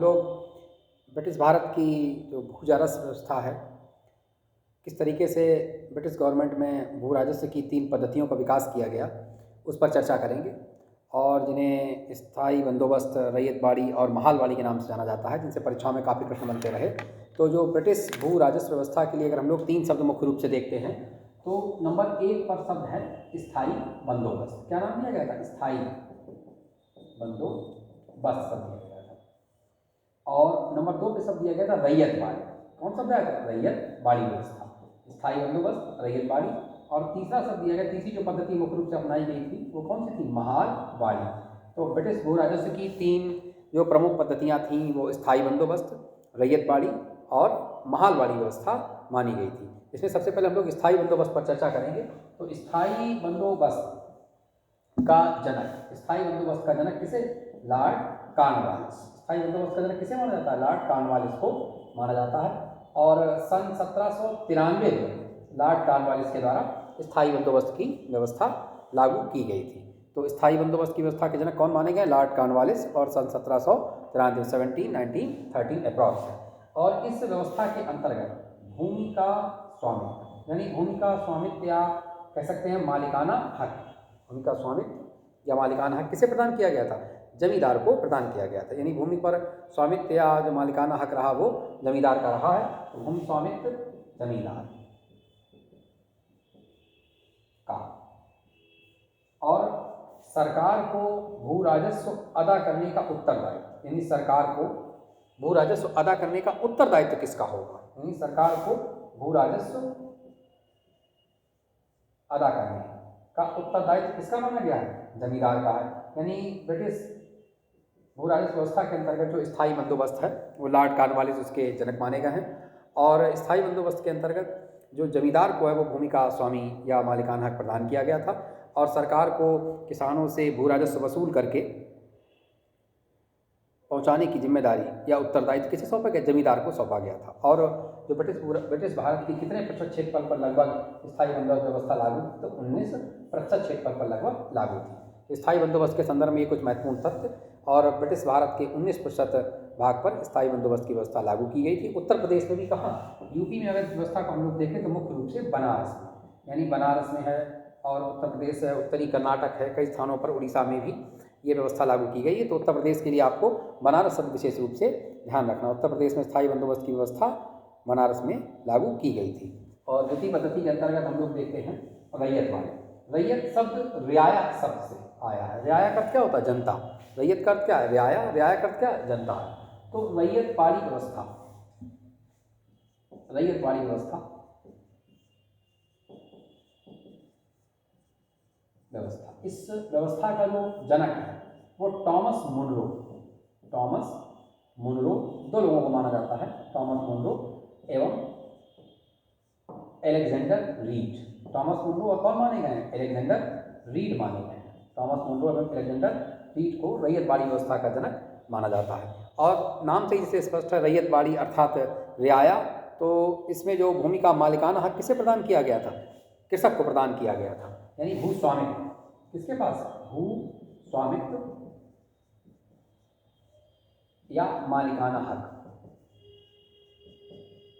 लोग ब्रिटिश भारत की जो भू राजस्व व्यवस्था है, किस तरीके से ब्रिटिश गवर्नमेंट में भू राजस्व की 3 पद्धतियों का विकास किया गया, उस पर चर्चा करेंगे। और जिन्हें स्थायी बंदोबस्त, रैयत बाड़ी और महालवाड़ी के नाम से जाना जाता है, जिनसे परीक्षाओं में काफ़ी प्रश्न बनते रहे। तो जो ब्रिटिश भू राजस्व व्यवस्था के लिए अगर हम लोग 3 शब्द मुख्य रूप से देखते हैं, तो नंबर 1 पर शब्द है स्थायी बंदोबस्त। क्या नाम दिया गया था? स्थायी बंदोबस्त शब्द दिया गया था। और नंबर 2 पे शब्द दिया गया था रैयत बाड़ी। कौन शब्द आया था? रैयत बाड़ी व्यवस्था, स्थायी बंदोबस्त, रैयत बाड़ी। और तीसरा शब्द दिया गया, तीसरी जो पद्धति मुख्य रूप से अपनाई गई थी वो कौन सी थी? महालवाड़ी। तो ब्रिटिश भू राजस्व की 3 जो प्रमुख पद्धतियाँ थीं वो स्थायी बंदोबस्त, रैयत बाड़ी और महालवाड़ी व्यवस्था मानी गई थी। इसमें सबसे पहले हम लोग स्थायी बंदोबस्त पर चर्चा करेंगे। तो स्थायी बंदोबस्त का जनक, स्थायी बंदोबस्त का जनक किसे? Lord Cornwallis. स्थायी बंदोबस्त का जनक किसे माना जाता है? लॉर्ड कॉर्नवालिस को माना जाता है। और सन 1793 में लॉर्ड कॉर्नवालिस के द्वारा स्थायी बंदोबस्त की व्यवस्था लागू की गई थी। तो स्थायी बंदोबस्त की व्यवस्था के जनक कौन माने गए? Lord Cornwallis. और सन 1793 1913 अप्रॉक्स है। और इस व्यवस्था के अंतर्गत भूमि का स्वामित्व, यानी भूमि का स्वामित्व या कह सकते हैं मालिकाना हक, भूमि का स्वामित्व या मालिकाना हक किसे प्रदान किया गया था? जमींदार को प्रदान किया गया था। यानी भूमि पर स्वामित्व या जो मालिकाना हक रहा वो जमींदार का रहा है। तो भूमि स्वामित्व जमींदार का। और सरकार को भू राजस्व अदा करने का उत्तरदायित्व, यानी सरकार को भू राजस्व अदा करने का उत्तरदायित्व किसका होगा? यानी सरकार को भू राजस्व अदा करने का उत्तरदायित्व किसका माना गया है? जमींदार का है। यानी ब्रिटिश भू राजस्व व्यवस्था के अंतर्गत जो स्थायी बंदोबस्त है वो लॉर्ड कॉर्नवालिस उसके जनक माने गए हैं। और स्थायी बंदोबस्त के अंतर्गत जो जमींदार को है वो भूमि का स्वामी या मालिकाना हक प्रदान किया गया था। और सरकार को किसानों से भू राजस्व वसूल करके पहुंचाने की जिम्मेदारी या उत्तरदायित्व किसे सौंपा गया? जमींदार को सौंपा गया था। और जो ब्रिटिश भारत की कितने प्रतिशत क्षेत्रफल पर लगभग स्थायी बंदोबस्त व्यवस्था लागू? तो 19% क्षेत्रफल पर लगभग लागू थी। स्थायी बंदोबस्त के संदर्भ में ये कुछ महत्वपूर्ण तथ्य। और ब्रिटिश भारत के 19% भाग पर स्थायी बंदोबस्त की व्यवस्था लागू की गई थी। उत्तर प्रदेश में भी कहाँ? यूपी में अगर व्यवस्था को हम लोग देखें तो मुख्य रूप से बनारस में, यानी बनारस में है, और उत्तर प्रदेश है, उत्तरी कर्नाटक है, कई स्थानों पर उड़ीसा में भी ये व्यवस्था लागू की गई है। तो उत्तर प्रदेश के लिए आपको बनारस शब्द विशेष रूप से ध्यान रखना। उत्तर प्रदेश में स्थायी बंदोबस्त की व्यवस्था बनारस में लागू की गई थी। और द्वितीय पद्धति के अंतर्गत हम लोग देखते हैं रैयत बाड़ी। रैयत शब्द रियाया शब्द से आया है। रियाया का अर्थ क्या होता है? जनता। रैयत का अर्थ क्या है? रियाया। रियाया का अर्थ क्या है? जनता। तो रैयत बाड़ी व्यवस्था, रैयत बाड़ी व्यवस्था इस व्यवस्था का जो जनक है वो टॉमस मुनरो। टॉमस मुनरो, 2 लोगों को माना जाता है, टॉमस मुनरो एवं अलेक्जेंडर रीड। टॉमस मुनरो और कौन माने गए हैं? अलेक्जेंडर रीड माने गए हैं। टॉमस मुनरो एवं अलेक्जेंडर रीड को रैयत बाड़ी व्यवस्था का जनक माना जाता है। और नाम से जिसे स्पष्ट है, रैयत बाड़ी अर्थात रियाया। तो इसमें जो भूमि का मालिकाना हक किसे प्रदान किया गया था? कृषक को प्रदान किया गया था। यानी भू स्वामित्व किसके पास? भू स्वामित्व या मालिकाना हक,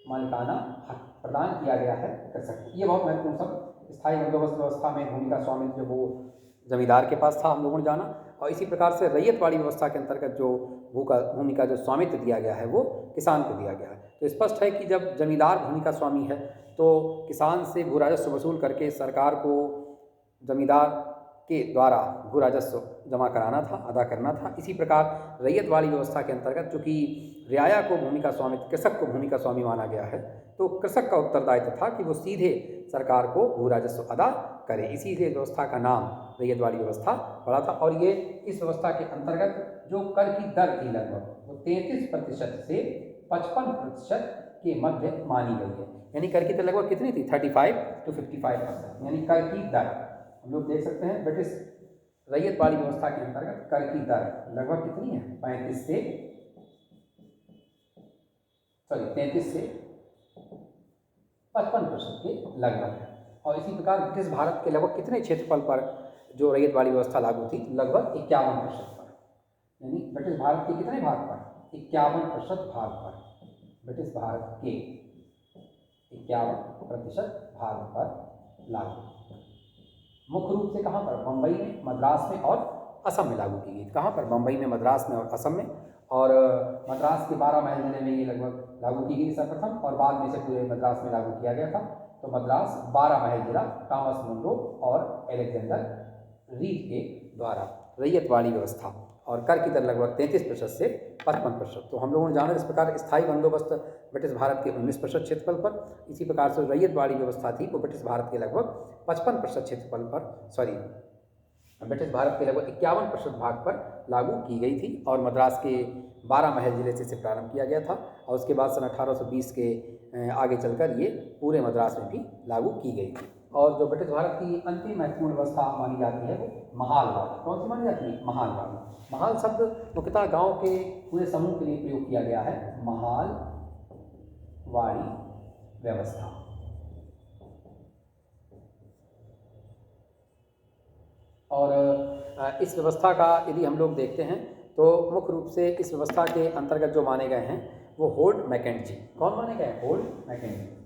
मालिकाना हक प्रदान किया गया है कृषक को। ये बहुत महत्वपूर्ण शब्द। स्थायी बंदोबस्त व्यवस्था में भूमि का स्वामित्व जो वो जमींदार के पास था, हम लोगों ने जाना। और इसी प्रकार से रैयत बाड़ी व्यवस्था के अंतर्गत जो भूमि का जो स्वामित्व दिया गया है वो किसान को दिया गया है। तो स्पष्ट है कि जब जमींदार भूमि का स्वामी है तो किसान से भू राजस्व वसूल करके सरकार को जमींदार के द्वारा भू राजस्व जमा कराना था, अदा करना था। इसी प्रकार रैयत बाड़ी व्यवस्था के अंतर्गत चूँकि रियाया को भूमि का स्वामित्व, कृषक को भूमि का स्वामी माना गया है, तो कृषक का उत्तरदायित्व था कि वो सीधे सरकार को भू राजस्व अदा करे। इसीलिए व्यवस्था का नाम रैयत बाड़ी व्यवस्था पड़ा था। और ये इस व्यवस्था के अंतर्गत जो कर की दर थी लगभग वो 33% से 55% के मध्य मानी गई है। यानी कर की दर लगभग कितनी थी? 35 to 55%। यानी कर की दर हम लोग देख सकते हैं ब्रिटिश रैयत बाड़ी व्यवस्था के अंतर्गत कर की दर लगभग कितनी है? 33 से 55% के लगभग है। और इसी प्रकार ब्रिटिश भारत के लगभग कितने क्षेत्रफल पर जो रैयत बाड़ी व्यवस्था लागू थी? लगभग 51% पर। यानी ब्रिटिश भारत के कितने भाग पर? 51% भाग पर, ब्रिटिश भारत के 51% भाग पर लागू। मुख्य रूप से कहाँ पर? मुंबई में, मद्रास में और असम में लागू की गई। कहाँ पर? मुंबई में, मद्रास में और असम में। और मद्रास के 12 महल जिले में ये लगभग लागू की गई सर्वप्रथम, और बाद में इसे पूरे मद्रास में लागू किया गया था। तो मद्रास 12 महल जिला टॉमस मुनरो और अलेक्जेंडर रीड के द्वारा रैयतवाड़ी व्यवस्था, और कर की दर लगभग 33% से 55%। तो हम लोगों ने जाना इस प्रकार स्थायी बंदोबस्त ब्रिटिश भारत के 19% क्षेत्रफल पर, इसी प्रकार से रैयतवाड़ी व्यवस्था थी वो ब्रिटिश भारत के लगभग 55% क्षेत्रफल पर, ब्रिटिश भारत के लगभग 51% भाग पर लागू की गई थी। और मद्रास के 12 महल जिले से इसे प्रारंभ किया गया था, और उसके बाद सन 1820 के आगे चलकर ये पूरे मद्रास में भी लागू की गई थी। और जो ब्रिटिश भारत की अंतिम महत्वपूर्ण व्यवस्था मानी जाती है वो महालवाड़ी। कौन सी मानी जाती है? महालवाड़ी। महाल शब्द मुख्यतः गांव के पूरे समूह के लिए प्रयोग किया गया है। महालवाड़ी व्यवस्था। और इस व्यवस्था का यदि हम लोग देखते हैं तो मुख्य रूप से इस व्यवस्था के अंतर्गत जो माने गए हैं वो होल्ड मैकेंजी। कौन माने गए? Hold McKenzie.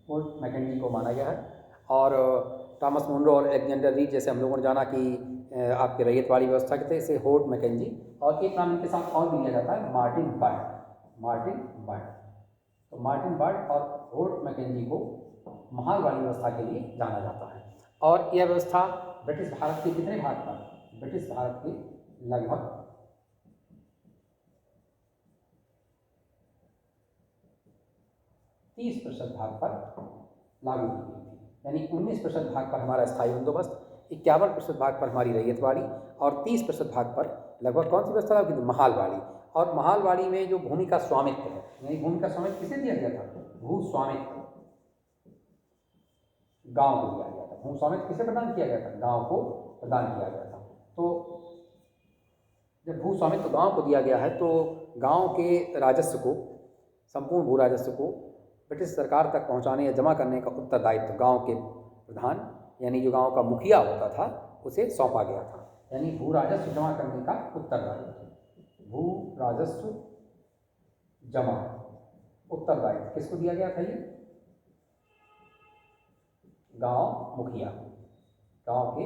होल्ड मैकेंजी को माना गया है। और टॉमस मुनरो और अलेक्जेंडर रीड, जैसे हम लोगों ने जाना कि आपके रैयतवाड़ी व्यवस्था के थे, इसे होल्ड मैकेंजी, और एक नाम इनके साथ और भी लिया जाता है, मार्टिन बर्ड। Martin bird. तो मार्टिन बर्ड और होल्ड मैकेंजी को महालवाड़ी व्यवस्था के लिए जाना जाता है। और यह व्यवस्था ब्रिटिश भारत के कितने भाग पर? ब्रिटिश भारत के लगभग 30% भाग पर लागू की गई थी। यानी 19% भाग पर हमारा स्थायी बंदोबस्त, 51% भाग पर हमारी रैयतवाड़ी, और 30% भाग पर लगभग कौन सी व्यवस्था लागू की थी? महालवाड़ी। और महालवाड़ी में जो भूमि का स्वामित्व है, यानी भूमि का स्वामित्व किसे दिया गया था? भू स्वामित्व गांव को दिया गया था। भू स्वामित्व किसे प्रदान किया गया था? गांव को प्रदान किया गया था। तो जब भू स्वामित्व गांव को दिया गया है तो गांव के राजस्व को, संपूर्ण भू राजस्व को ब्रिटिश सरकार तक पहुंचाने या जमा करने का उत्तरदायित्व गांव के प्रधान, यानी जो गांव का मुखिया होता था, उसे सौंपा गया था। यानी भू राजस्व जमा करने का उत्तरदायित्व, भू राजस्व जमा उत्तरदायित्व किसको दिया गया था? ये गांव मुखिया, गांव के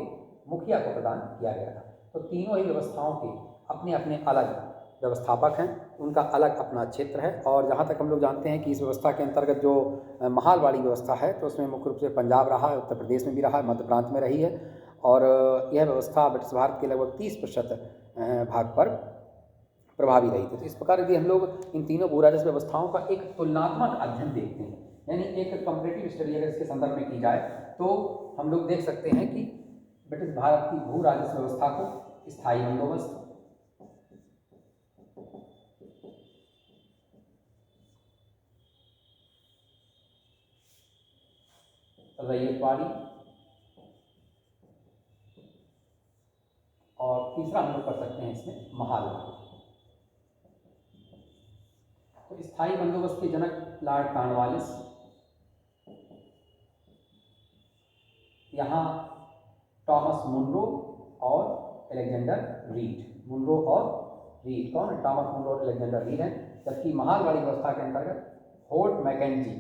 मुखिया को प्रदान किया गया था। तो तीनों ही व्यवस्थाओं के अपने अपने अलग व्यवस्थापक हैं, उनका अलग अपना क्षेत्र है। और जहाँ तक हम लोग जानते हैं कि इस व्यवस्था के अंतर्गत जो महालवाड़ी व्यवस्था है तो उसमें मुख्य रूप से पंजाब रहा है, उत्तर प्रदेश में भी रहा है, मध्य प्रांत में रही है। और यह व्यवस्था ब्रिटिश भारत के लगभग 30% भाग पर प्रभावी रही थी। तो इस प्रकार यदि हम लोग इन तीनों भू राजस्व व्यवस्थाओं का एक तुलनात्मक अध्ययन देखते हैं, यानी एक कंपैरेटिव स्टडी अगर इसके संदर्भ में की जाए, तो हम लोग देख सकते हैं कि ब्रिटिश भारत की भू राजस्व व्यवस्था को स्थायी बंदोबस्त, रैयतवाड़ी, और तीसरा हम लोग कर सकते हैं इसमें महालवाड़ी। तो स्थायी बंदोबस्त के जनक लॉर्ड कॉर्नवालिस, यहाँ टॉमस मुनरो और अलेक्जेंडर रीड। मुनरो और रीड कौन है? टॉमस मुनरो और अलेक्जेंडर रीड हैं। जबकि महालवाड़ी व्यवस्था के अंतर्गत होल्ड मैकेंजी,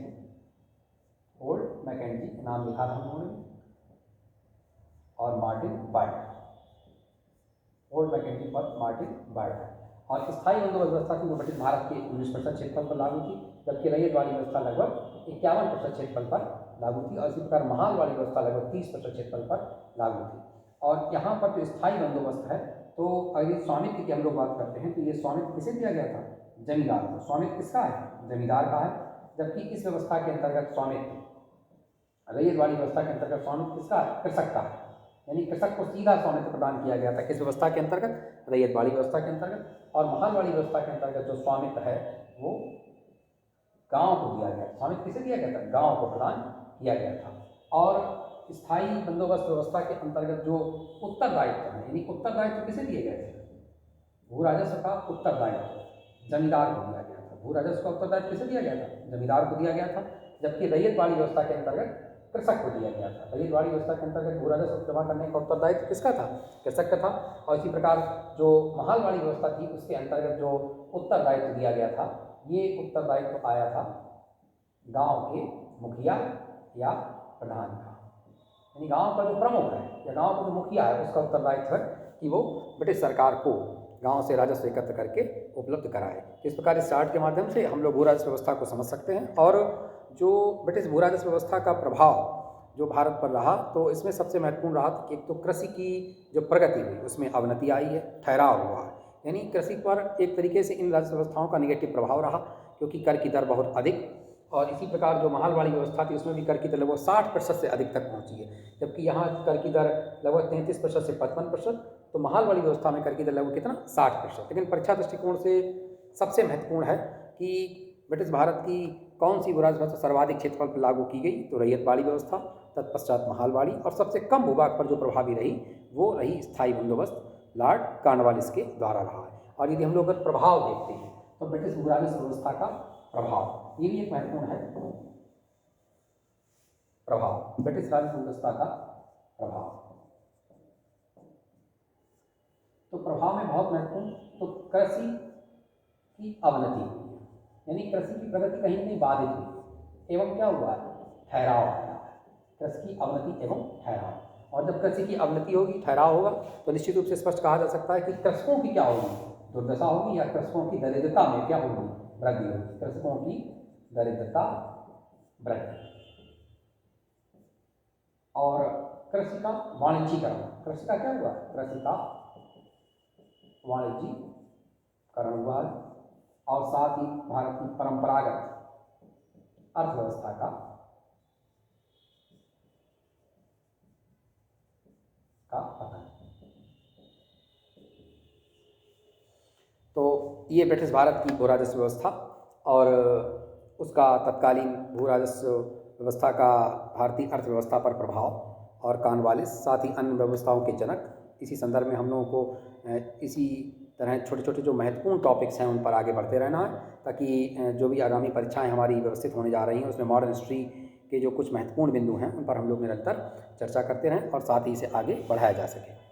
होल्ड मैकेंजी नाम लिखा था हम लोगों ने, और मार्टिन बर्ड। होल्ड मैकेंजी पर मार्टिन बर्ड। और स्थायी बंदोबस्त व्यवस्था थी वो ब्रिटिश भारत के 19% क्षेत्रफल पर लागू थी, जबकि रैयतवाड़ी व्यवस्था लगभग 51% क्षेत्रफल पर लागू थी। और इसी प्रकार महालवाड़ी व्यवस्था लगभग 30% क्षेत्रफल पर लागू थी। और यहाँ पर जो स्थायी बंदोबस्त है, तो अगर स्वामित्व की हम लोग बात करते हैं तो ये स्वामित्व किसे दिया गया था? जमींदार को। स्वामित्व किसका है? जमींदार का है। जबकि इस व्यवस्था के अंतर्गत स्वामित्व, रैयतवाड़ी व्यवस्था के अंतर्गत स्वामित्व किसका है? कृषक का है। यानी कृषक को सीधा स्वामित्व प्रदान किया गया था किस व्यवस्था के अंतर्गत? रैयतवाड़ी व्यवस्था के अंतर्गत। और महालवाड़ी व्यवस्था के अंतर्गत जो स्वामित्व है वो गांव को दिया गया। स्वामित्व किसे दिया गया था? गांव को प्रदान किया गया था। और स्थायी बंदोबस्त व्यवस्था के अंतर्गत जो उत्तरदायित्व है, यानी उत्तरदायित्व किसे दिए गए थे? भू राजस्व का उत्तरदायित्व जमींदार को दिया गया था। भू राजस्व का उत्तरदायित्व किसे दिया गया था? जमींदार को दिया गया था। जबकि रैयतवाड़ी व्यवस्था के अंतर्गत कृषक को दिया गया था। रैयतवाड़ी व्यवस्था के अंतर्गत भू राजस्व जमा करने का उत्तरदायित्व किसका था? कृषक का था। और इसी प्रकार जो महालवाड़ी व्यवस्था थी उसके अंतर्गत जो उत्तरदायित्व दिया गया था, ये उत्तरदायित्व आया था गांव के मुखिया या प्रधान का, यानी गांव का जो प्रमुख है या गांव का जो मुखिया है उसका उत्तरदायित्व है कि वो ब्रिटिश सरकार को गांव से राजस्व एकत्र करके उपलब्ध कराए। इस प्रकार इस चार्ट के माध्यम से हम लोग भू राजस्व व्यवस्था को समझ सकते हैं। और जो ब्रिटिश भू राजस्व व्यवस्था का प्रभाव जो भारत पर रहा, तो इसमें सबसे महत्वपूर्ण रहा कि एक तो कृषि की जो प्रगति हुई उसमें अवनति आई है, ठहराव हुआ है, यानी कृषि पर एक तरीके से इन राजस्व व्यवस्थाओं का निगेटिव प्रभाव रहा, क्योंकि कर की दर बहुत अधिक। और इसी प्रकार जो महालवाड़ी व्यवस्था थी उसमें भी कर की दर लगभग 60% से अधिक तक पहुंची है, जबकि यहाँ कर की दर लगभग 33% से 55%, तो महालवाड़ी व्यवस्था में कर की दर लगभग कितना 60%। लेकिन परीक्षा दृष्टिकोण से सबसे महत्वपूर्ण है कि ब्रिटिश भारत की कौन सी भू राजस्व व्यवस्था सर्वाधिक क्षेत्रफल पर लागू की गई, तो रैयतवाड़ी व्यवस्था, तत्पश्चात महालवाड़ी, और सबसे कम भूभाग पर जो प्रभावी रही वो रही स्थायी बंदोबस्त लॉर्ड कॉर्नवालिस के द्वारा रहा है। और यदि हम लोग अगर प्रभाव देखते हैं तो ब्रिटिश भू राजस्व व्यवस्था का प्रभाव, ये भी एक महत्वपूर्ण है प्रभाव, ब्रिटिश राजस्व व्यवस्था का प्रभाव। तो प्रभाव में बहुत महत्वपूर्ण, तो कृषि की अवनति हुई है, यानी कृषि की प्रगति कहीं न कहीं बाधित हुई एवं क्या हुआ है, ठहराव आया है, कृषि की अवनति एवं ठहराव। और जब कृषि की अवनति होगी, ठहराव होगा, तो निश्चित रूप से स्पष्ट कहा जा सकता है कि कृषकों की क्या होगी, दुर्दशा होगी, या कृषकों की दरिद्रता में क्या होगी, वृद्धि होगी, कृषकों की दरिद्रता वृद्धि। और कृषि का वाणिज्यीकरण, कृषि का क्या हुआ, कृषि का वाणिज्यीकरण हुआ, और साथ ही भारत की परंपरागत अर्थव्यवस्था का पतन। तो ये ब्रिटिश भारत की भू राजस्व व्यवस्था और उसका तत्कालीन भू राजस्व व्यवस्था का भारतीय अर्थव्यवस्था पर प्रभाव और कॉर्नवालिस, साथ ही अन्य व्यवस्थाओं के जनक। इसी संदर्भ में हम लोगों को इसी तरह छोटे छोटे जो महत्वपूर्ण टॉपिक्स हैं उन पर आगे बढ़ते रहना है, ताकि जो भी आगामी परीक्षाएं हमारी व्यवस्थित होने जा रही हैं उसमें मॉडर्न हिस्ट्री के जो कुछ महत्वपूर्ण बिंदु हैं उन पर हम लोग निरंतर चर्चा करते रहें और साथ ही इसे आगे बढ़ाया जा सके।